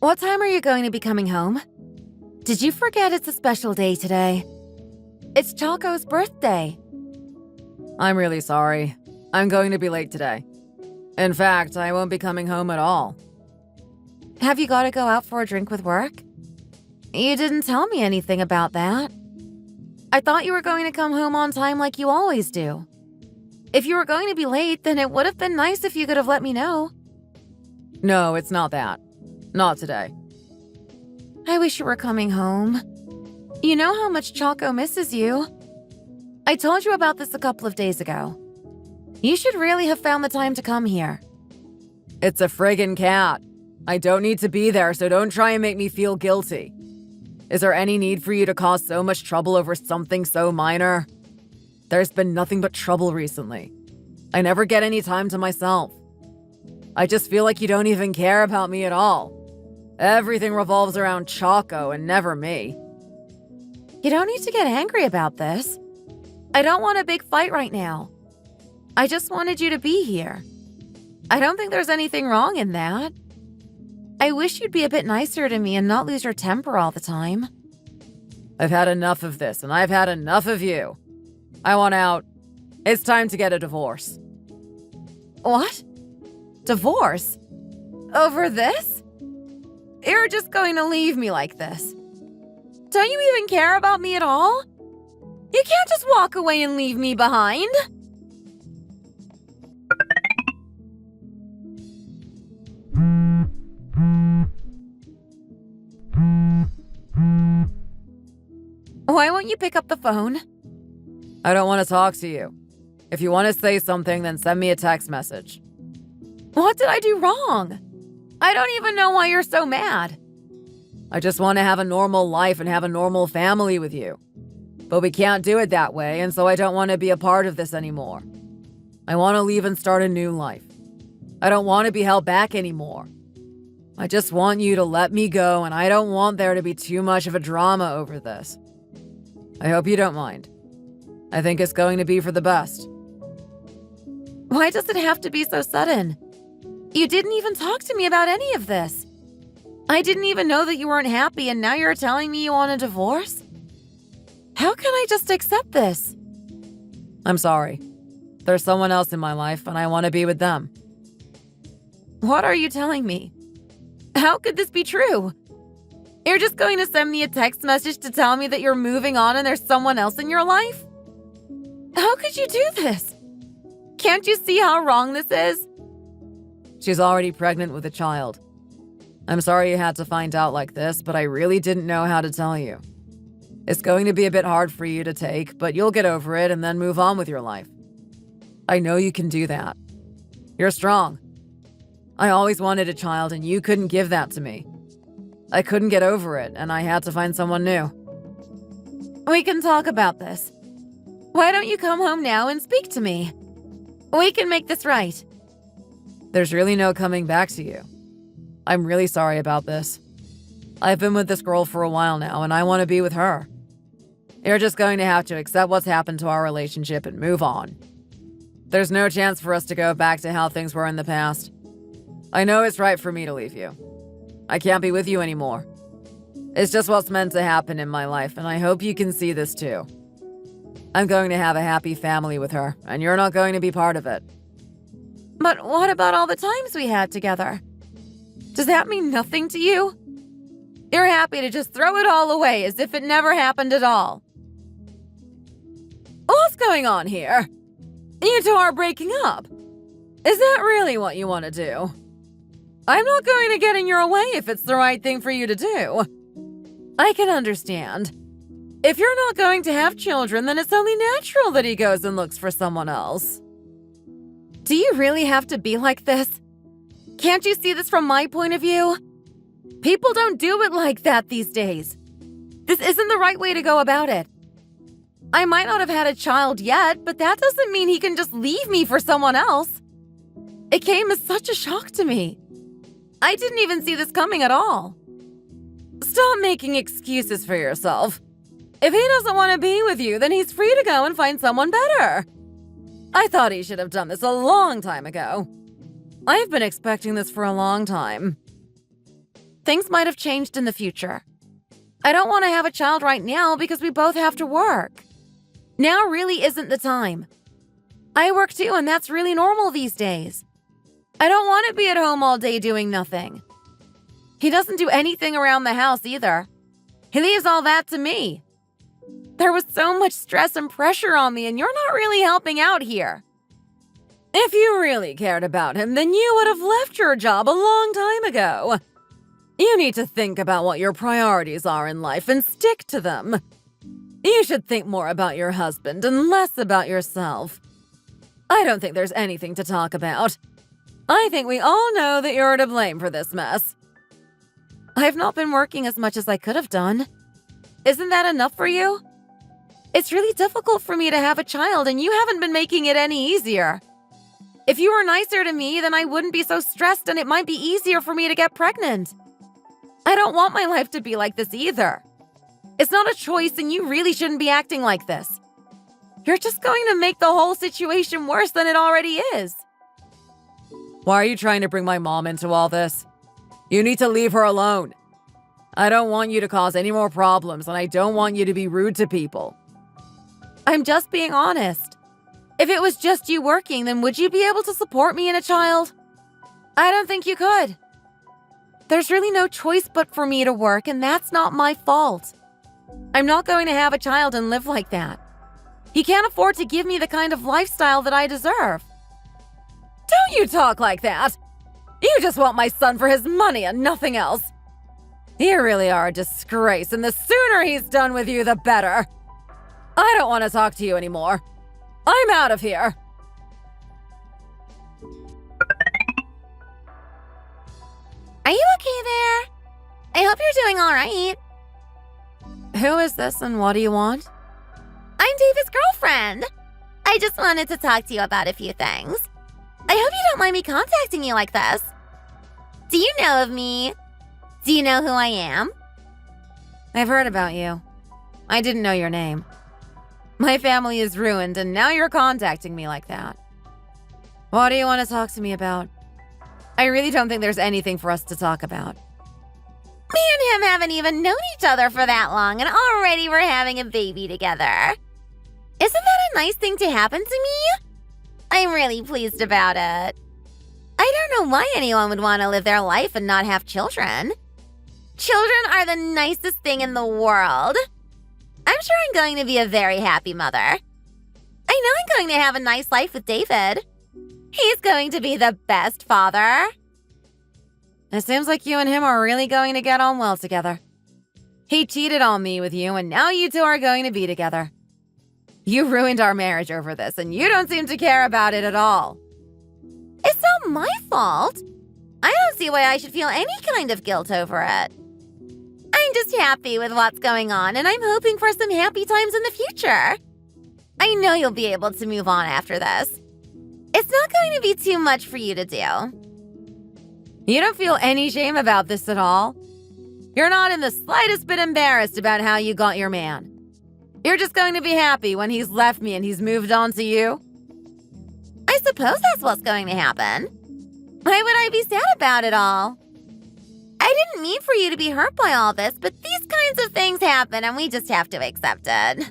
What time are you going to be coming home? Did you forget it's a special day today? It's Choco's birthday. I'm really sorry. I'm going to be late today. In fact, I won't be coming home at all. Have you got to go out for a drink with work? You didn't tell me anything about that. I thought you were going to come home on time like you always do. If you were going to be late, then it would have been nice if you could have let me know. No, it's not that. Not today. I wish you were coming home. You know how much Choco misses you. I told you about this a couple of days ago. You should really have found the time to come here. It's a friggin' cat. I don't need to be there, so don't try and make me feel guilty. Is there any need for you to cause so much trouble over something so minor? There's been nothing but trouble recently. I never get any time to myself. I just feel like you don't even care about me at all. Everything revolves around Choco and never me. You don't need to get angry about this. I don't want a big fight right now. I just wanted you to be here. I don't think there's anything wrong in that. I wish you'd be a bit nicer to me and not lose your temper all the time. I've had enough of this, and I've had enough of you. I want out. It's time to get a divorce. What? Divorce? Over this? You're just going to leave me like this. Don't you even care about me at all? You can't just walk away and leave me behind. Why won't you pick up the phone? I don't want to talk to you. If you want to say something, then send me a text message. What did I do wrong? I don't even know why you're so mad. I just want to have a normal life and have a normal family with you. But we can't do it that way, and so I don't want to be a part of this anymore. I want to leave and start a new life. I don't want to be held back anymore. I just want you to let me go, and I don't want there to be too much of a drama over this. I hope you don't mind. I think it's going to be for the best. Why does it have to be so sudden? You didn't even talk to me about any of this. I didn't even know that you weren't happy, and now you're telling me you want a divorce? How can I just accept this? I'm sorry. There's someone else in my life, and I want to be with them. What are you telling me? How could this be true? You're just going to send me a text message to tell me that you're moving on and there's someone else in your life? How could you do this? Can't you see how wrong this is? She's already pregnant with a child. I'm sorry you had to find out like this, but I really didn't know how to tell you. It's going to be a bit hard for you to take, but you'll get over it and then move on with your life. I know you can do that. You're strong. I always wanted a child and you couldn't give that to me. I couldn't get over it and I had to find someone new. We can talk about this. Why don't you come home now and speak to me? We can make this right. There's really no coming back to you. I'm really sorry about this. I've been with this girl for a while now and I want to be with her. You're just going to have to accept what's happened to our relationship and move on. There's no chance for us to go back to how things were in the past. I know it's right for me to leave you. I can't be with you anymore. It's just what's meant to happen in my life, and I hope you can see this too. I'm going to have a happy family with her, and you're not going to be part of it. But what about all the times we had together? Does that mean nothing to you? You're happy to just throw it all away as if it never happened at all. What's going on here? You two are breaking up. Is that really what you want to do? I'm not going to get in your way if it's the right thing for you to do. I can understand. If you're not going to have children, then it's only natural that he goes and looks for someone else. Do you really have to be like this? Can't you see this from my point of view? People don't do it like that these days. This isn't the right way to go about it. I might not have had a child yet, but that doesn't mean he can just leave me for someone else. It came as such a shock to me. I didn't even see this coming at all. Stop making excuses for yourself. If he doesn't want to be with you, then he's free to go and find someone better. I thought he should have done this a long time ago. I've been expecting this for a long time. Things might have changed in the future. I don't want to have a child right now because we both have to work. Now really isn't the time. I work too, and that's really normal these days. I don't want to be at home all day doing nothing. He doesn't do anything around the house either. He leaves all that to me. There was so much stress and pressure on me, and you're not really helping out here. If you really cared about him, then you would have left your job a long time ago. You need to think about what your priorities are in life and stick to them. You should think more about your husband and less about yourself. I don't think there's anything to talk about. I think we all know that you're to blame for this mess. I've not been working as much as I could have done. Isn't that enough for you? It's really difficult for me to have a child, and you haven't been making it any easier. If you were nicer to me, then I wouldn't be so stressed, and it might be easier for me to get pregnant. I don't want my life to be like this either. It's not a choice, and you really shouldn't be acting like this. You're just going to make the whole situation worse than it already is. Why are you trying to bring my mom into all this? You need to leave her alone. I don't want you to cause any more problems, and I don't want you to be rude to people. I'm just being honest. If it was just you working, then would you be able to support me and a child? I don't think you could. There's really no choice but for me to work, and that's not my fault. I'm not going to have a child and live like that. He can't afford to give me the kind of lifestyle that I deserve. Don't you talk like that! You just want my son for his money and nothing else. You really are a disgrace, and the sooner he's done with you, the better. I don't want to talk to you anymore. I'm out of here. Are you okay there? I hope you're doing all right. Who is this and what do you want? I'm David's girlfriend. I just wanted to talk to you about a few things. I hope you don't mind me contacting you like this. Do you know of me? Do you know who I am? I've heard about you. I didn't know your name. My family is ruined, and now you're contacting me like that. What do you want to talk to me about? I really don't think there's anything for us to talk about. Me and him haven't even known each other for that long, and already we're having a baby together. Isn't that a nice thing to happen to me? I'm really pleased about it. I don't know why anyone would want to live their life and not have children. Children are the nicest thing in the world. I'm sure I'm going to be a very happy mother. I know I'm going to have a nice life with David. He's going to be the best father. It seems like you and him are really going to get on well together. He cheated on me with you, and now you two are going to be together. You ruined our marriage over this, and you don't seem to care about it at all. It's not my fault. I don't see why I should feel any kind of guilt over it. I'm just happy with what's going on, and I'm hoping for some happy times in the future. I know you'll be able to move on after this. It's not going to be too much for you to do. You don't feel any shame about this at all? You're not in the slightest bit embarrassed about how you got your man. You're just going to be happy when he's left me and he's moved on to you? I suppose that's what's going to happen. Why would I be sad about it all? I didn't mean for you to be hurt by all this, but these kinds of things happen and we just have to accept it.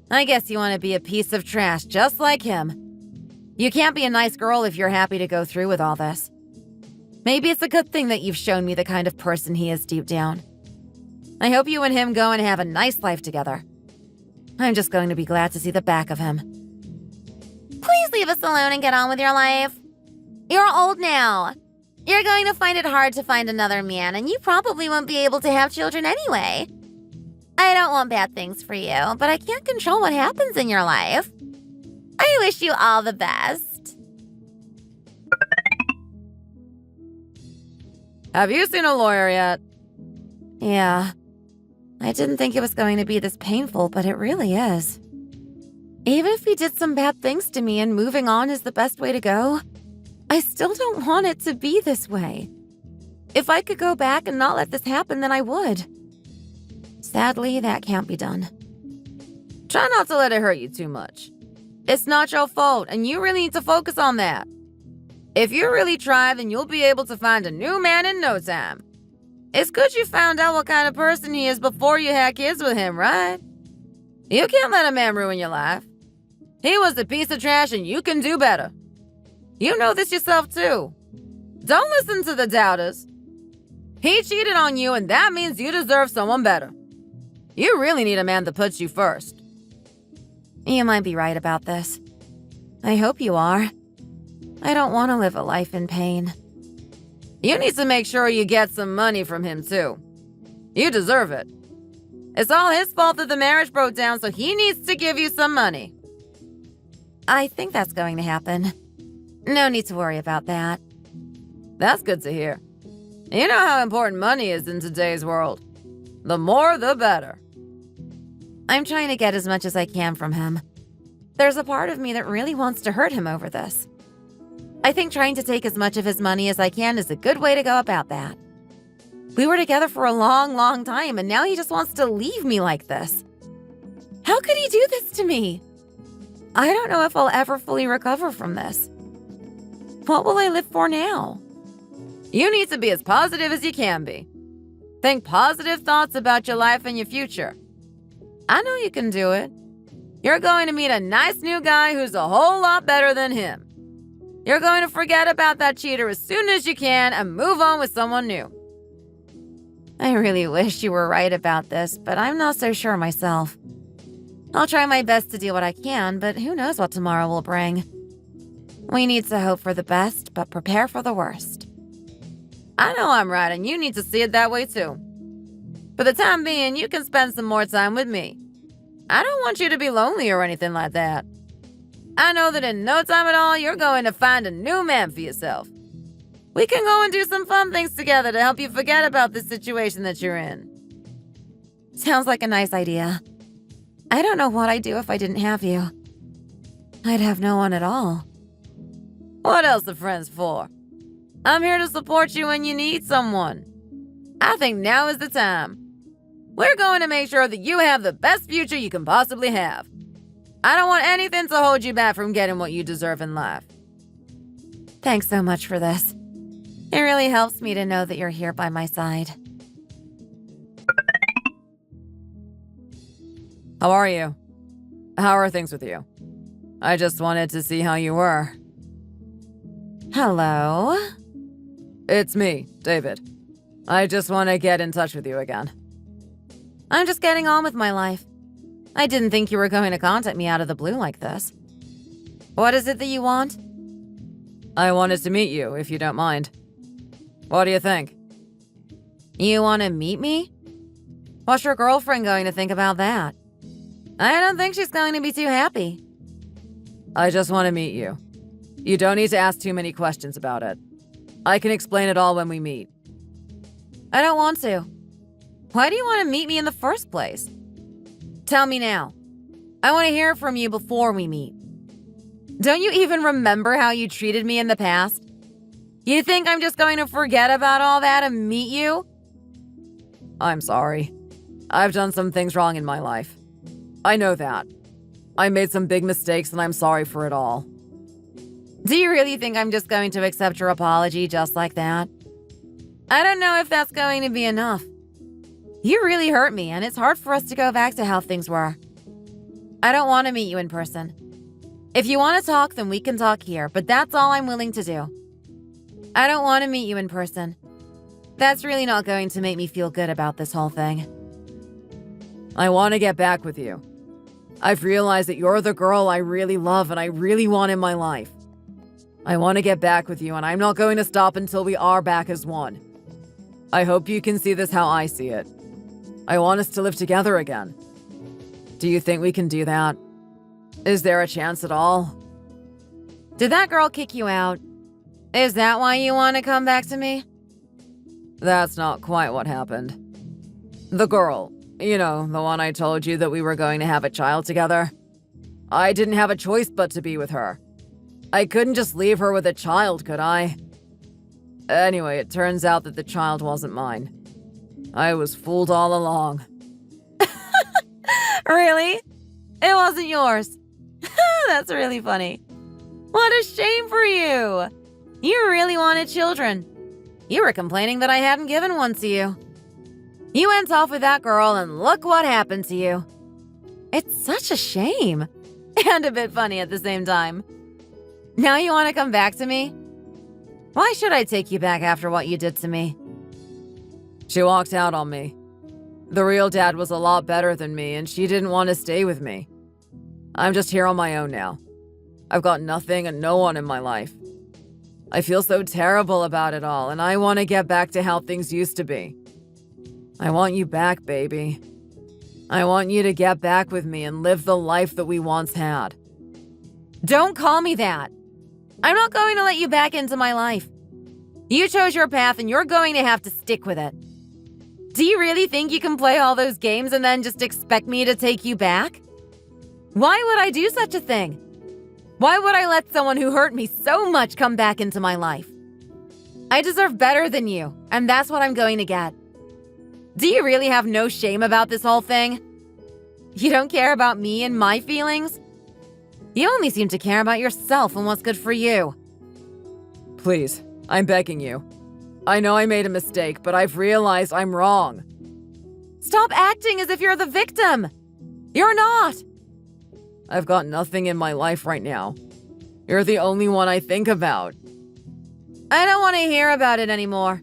I guess you want to be a piece of trash just like him. You can't be a nice girl if you're happy to go through with all this. Maybe it's a good thing that you've shown me the kind of person he is deep down. I hope you and him go and have a nice life together. I'm just going to be glad to see the back of him. Please leave us alone and get on with your life. You're old now. You're going to find it hard to find another man, and you probably won't be able to have children anyway. I don't want bad things for you, but I can't control what happens in your life. I wish you all the best. Have you seen a lawyer yet? Yeah. I didn't think it was going to be this painful, but it really is. Even if he did some bad things to me and moving on is the best way to go, I still don't want it to be this way. If I could go back and not let this happen, then I would. Sadly, that can't be done. Try not to let it hurt you too much. It's not your fault, and you really need to focus on that. If you really try, then you'll be able to find a new man in no time. It's good you found out what kind of person he is before you had kids with him, right? You can't let a man ruin your life. He was a piece of trash and you can do better. You know this yourself too. Don't listen to the doubters. He cheated on you and that means you deserve someone better. You really need a man that puts you first. You might be right about this. I hope you are. I don't want to live a life in pain. You need to make sure you get some money from him too. You deserve it. It's all his fault that the marriage broke down, so he needs to give you some money. I think that's going to happen. No need to worry about that. That's good to hear. You know how important money is in today's world. The more, the better. I'm trying to get as much as I can from him. There's a part of me that really wants to hurt him over this. I think trying to take as much of his money as I can is a good way to go about that. We were together for a long, long time, and now he just wants to leave me like this. How could he do this to me? I don't know if I'll ever fully recover from this. What will I live for now? You need to be as positive as you can be. Think positive thoughts about your life and your future. I know you can do it. You're going to meet a nice new guy who's a whole lot better than him. You're going to forget about that cheater as soon as you can and move on with someone new. I really wish you were right about this, but I'm not so sure myself. I'll try my best to do what I can, but who knows what tomorrow will bring. We need to hope for the best, but prepare for the worst. I know I'm right, and you need to see it that way too. For the time being, you can spend some more time with me. I don't want you to be lonely or anything like that. I know that in no time at all, you're going to find a new man for yourself. We can go and do some fun things together to help you forget about the situation that you're in. Sounds like a nice idea. I don't know what I'd do if I didn't have you. I'd have no one at all. What else are friends for? I'm here to support you when you need someone. I think now is the time. We're going to make sure that you have the best future you can possibly have. I don't want anything to hold you back from getting what you deserve in life. Thanks so much for this. It really helps me to know that you're here by my side. How are you? How are things with you? I just wanted to see how you were. Hello? It's me, David. I just want to get in touch with you again. I'm just getting on with my life. I didn't think you were going to contact me out of the blue like this. What is it that you want? I wanted to meet you, if you don't mind. What do you think? You want to meet me? What's your girlfriend going to think about that? I don't think she's going to be too happy. I just want to meet you. You don't need to ask too many questions about it. I can explain it all when we meet. I don't want to. Why do you want to meet me in the first place? Tell me now. I want to hear from you before we meet. Don't you even remember how you treated me in the past? You think I'm just going to forget about all that and meet you? I'm sorry. I've done some things wrong in my life. I know that. I made some big mistakes and I'm sorry for it all. Do you really think I'm just going to accept your apology just like that? I don't know if that's going to be enough. You really hurt me, and it's hard for us to go back to how things were. I don't want to meet you in person. If you want to talk, then we can talk here, but that's all I'm willing to do. I don't want to meet you in person. That's really not going to make me feel good about this whole thing. I want to get back with you. I've realized that you're the girl I really love and I really want in my life. I want to get back with you, and I'm not going to stop until we are back as one. I hope you can see this how I see it. I want us to live together again. Do you think we can do that? Is there a chance at all? Did that girl kick you out? Is that why you want to come back to me? That's not quite what happened. The girl, you know, the one I told you that we were going to have a child together. I didn't have a choice but to be with her. I couldn't just leave her with a child, could I? Anyway, it turns out that the child wasn't mine. I was fooled all along. Really? It wasn't yours. That's really funny. What a shame for you. You really wanted children. You were complaining that I hadn't given one to you. You went off with that girl and look what happened to you. It's such a shame. And a bit funny at the same time. Now you want to come back to me? Why should I take you back after what you did to me? She walked out on me. The real dad was a lot better than me, and she didn't want to stay with me. I'm just here on my own now. I've got nothing and no one in my life. I feel so terrible about it all, and I want to get back to how things used to be. I want you back, baby. I want you to get back with me and live the life that we once had. Don't call me that. I'm not going to let you back into my life. You chose your path and you're going to have to stick with it. Do you really think you can play all those games and then just expect me to take you back? Why would I do such a thing? Why would I let someone who hurt me so much come back into my life? I deserve better than you, and that's what I'm going to get. Do you really have no shame about this whole thing? You don't care about me and my feelings? You only seem to care about yourself and what's good for you. Please, I'm begging you. I know I made a mistake, but I've realized I'm wrong. Stop acting as if you're the victim. You're not. I've got nothing in my life right now. You're the only one I think about. I don't want to hear about it anymore.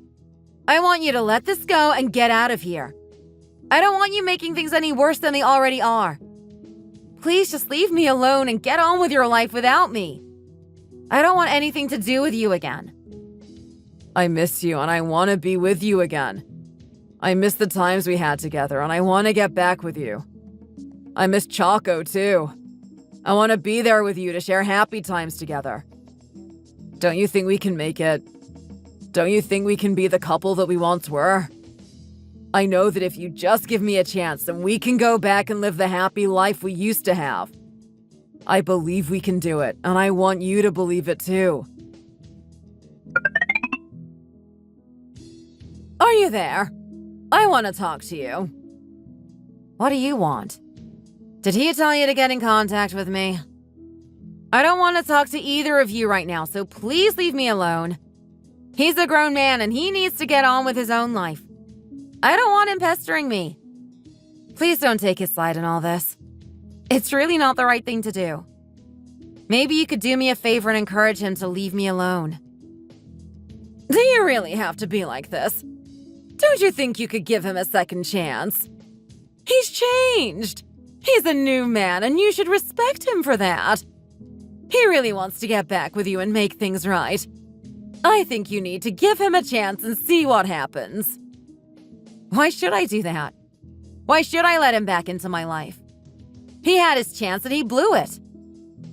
I want you to let this go and get out of here. I don't want you making things any worse than they already are. Please just leave me alone and get on with your life without me. I don't want anything to do with you again. I miss you and I want to be with you again. I miss the times we had together and I want to get back with you. I miss Choco too. I want to be there with you to share happy times together. Don't you think we can make it? Don't you think we can be the couple that we once were? I know that if you just give me a chance, then we can go back and live the happy life we used to have. I believe we can do it, and I want you to believe it too. Are you there? I want to talk to you. What do you want? Did he tell you to get in contact with me? I don't want to talk to either of you right now, so please leave me alone. He's a grown man and he needs to get on with his own life. I don't want him pestering me. Please don't take his side in all this. It's really not the right thing to do. Maybe you could do me a favor and encourage him to leave me alone. Do you really have to be like this? Don't you think you could give him a second chance? He's changed. He's a new man and you should respect him for that. He really wants to get back with you and make things right. I think you need to give him a chance and see what happens. Why should I do that? Why should I let him back into my life? He had his chance and he blew it.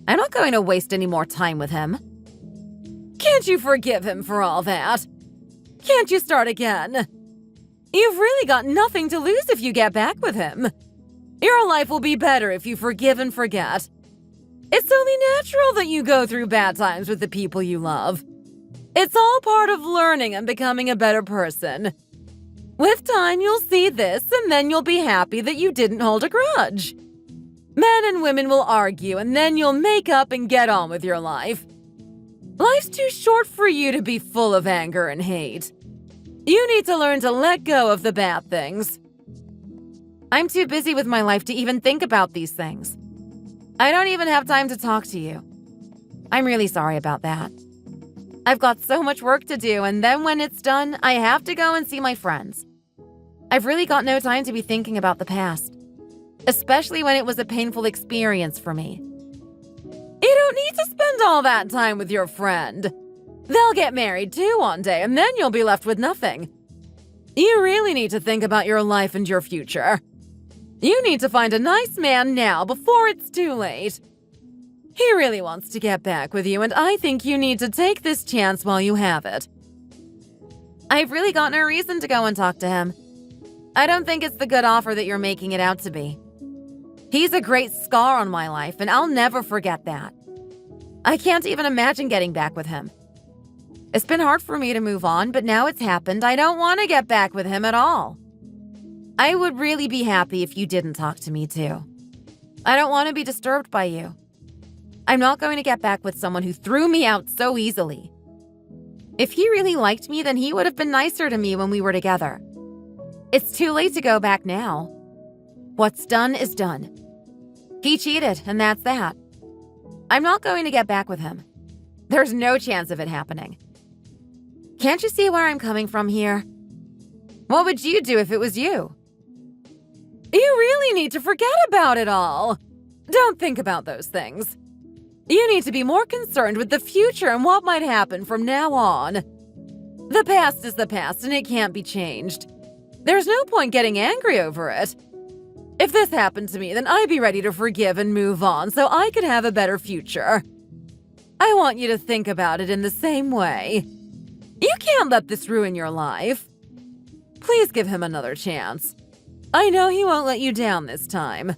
I'm not going to waste any more time with him. Can't you forgive him for all that? Can't you start again? You've really got nothing to lose if you get back with him. Your life will be better if you forgive and forget. It's only natural that you go through bad times with the people you love. It's all part of learning and becoming a better person. With time, you'll see this, and then you'll be happy that you didn't hold a grudge. Men and women will argue, and then you'll make up and get on with your life. Life's too short for you to be full of anger and hate. You need to learn to let go of the bad things. I'm too busy with my life to even think about these things. I don't even have time to talk to you. I'm really sorry about that. I've got so much work to do, and then when it's done, I have to go and see my friends. I've really got no time to be thinking about the past, especially when it was a painful experience for me. You don't need to spend all that time with your friend. They'll get married too one day, and then you'll be left with nothing. You really need to think about your life and your future. You need to find a nice man now before it's too late. He really wants to get back with you, and I think you need to take this chance while you have it. I've really got no reason to go and talk to him. I don't think it's the good offer that you're making it out to be. He's a great scar on my life, and I'll never forget that. I can't even imagine getting back with him. It's been hard for me to move on, but now it's happened. I don't want to get back with him at all. I would really be happy if you didn't talk to me too. I don't want to be disturbed by you. I'm not going to get back with someone who threw me out so easily. If he really liked me, then he would have been nicer to me when we were together. It's too late to go back now. What's done is done. He cheated, and that's that. I'm not going to get back with him. There's no chance of it happening. Can't you see where I'm coming from here? What would you do if it was you? You really need to forget about it all. Don't think about those things. You need to be more concerned with the future and what might happen from now on. The past is the past and it can't be changed. There's no point getting angry over it. If this happened to me, then I'd be ready to forgive and move on so I could have a better future. I want you to think about it in the same way. You can't let this ruin your life. Please give him another chance. I know he won't let you down this time.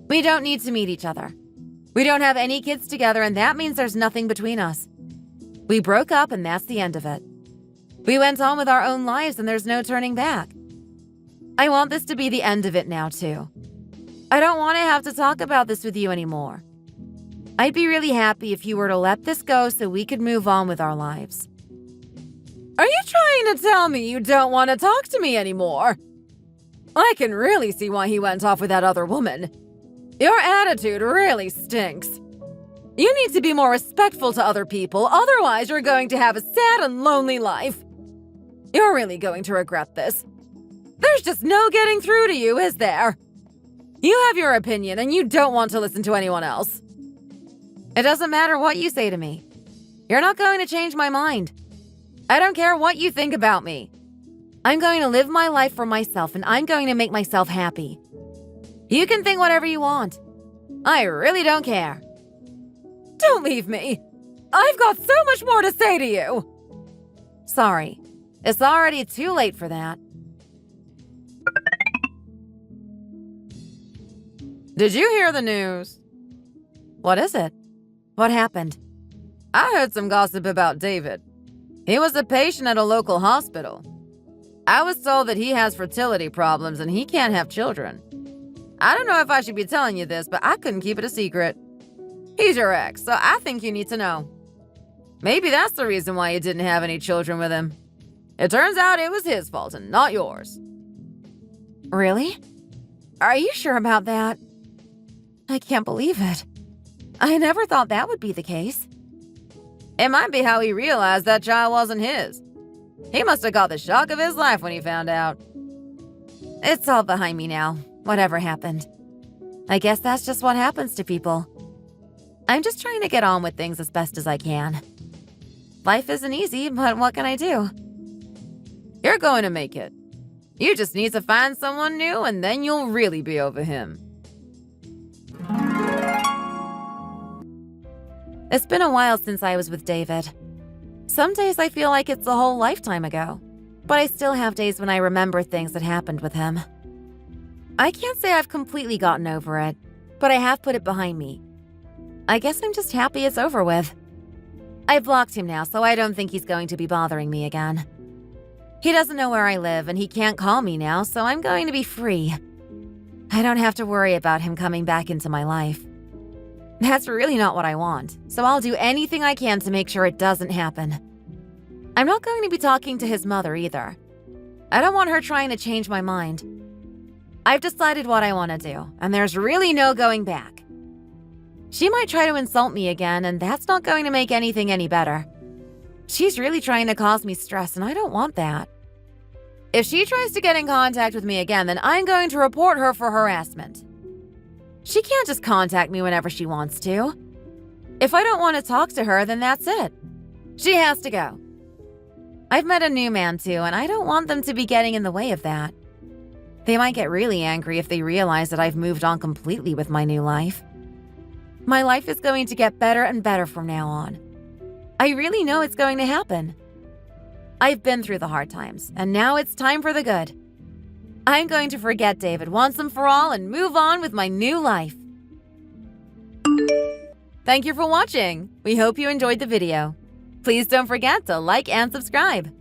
We don't need to meet each other. We don't have any kids together, and that means there's nothing between us. We broke up, and that's the end of it. We went on with our own lives, and there's no turning back. I want this to be the end of it now, too. I don't want to have to talk about this with you anymore. I'd be really happy if you were to let this go so we could move on with our lives. Are you trying to tell me you don't want to talk to me anymore? I can really see why he went off with that other woman. Your attitude really stinks. You need to be more respectful to other people, otherwise you're going to have a sad and lonely life. You're really going to regret this. There's just no getting through to you, is there? You have your opinion and you don't want to listen to anyone else. It doesn't matter what you say to me. You're not going to change my mind. I don't care what you think about me. I'm going to live my life for myself and I'm going to make myself happy. You can think whatever you want. I really don't care. Don't leave me. I've got so much more to say to you. Sorry. It's already too late for that. Did you hear the news? What is it? What happened? I heard some gossip about David. He was a patient at a local hospital. I was told that he has fertility problems and he can't have children. I don't know if I should be telling you this, but I couldn't keep it a secret. He's your ex, so I think you need to know. Maybe that's the reason why you didn't have any children with him. It turns out it was his fault and not yours. Really? Are you sure about that? I can't believe it. I never thought that would be the case. It might be how he realized that child wasn't his. He must have got the shock of his life when he found out. It's all behind me now, whatever happened. I guess that's just what happens to people. I'm just trying to get on with things as best as I can. Life isn't easy, but what can I do? You're going to make it. You just need to find someone new and then you'll really be over him. It's been a while since I was with David. Some days I feel like it's a whole lifetime ago, but I still have days when I remember things that happened with him. I can't say I've completely gotten over it, but I have put it behind me. I guess I'm just happy it's over with. I blocked him now, so I don't think he's going to be bothering me again. He doesn't know where I live, and he can't call me now, so I'm going to be free. I don't have to worry about him coming back into my life. That's really not what I want, so I'll do anything I can to make sure it doesn't happen. I'm not going to be talking to his mother either. I don't want her trying to change my mind. I've decided what I want to do, and there's really no going back. She might try to insult me again, and that's not going to make anything any better. She's really trying to cause me stress, and I don't want that. If she tries to get in contact with me again, then I'm going to report her for harassment. She can't just contact me whenever she wants to. If I don't want to talk to her, then that's it. She has to go. I've met a new man too, and I don't want them to be getting in the way of that. They might get really angry if they realize that I've moved on completely with my new life. My life is going to get better and better from now on. I really know it's going to happen. I've been through the hard times, and now it's time for the good. I'm going to forget David once and for all and move on with my new life. Thank you for watching. We hope you enjoyed the video. Please don't forget to like and subscribe.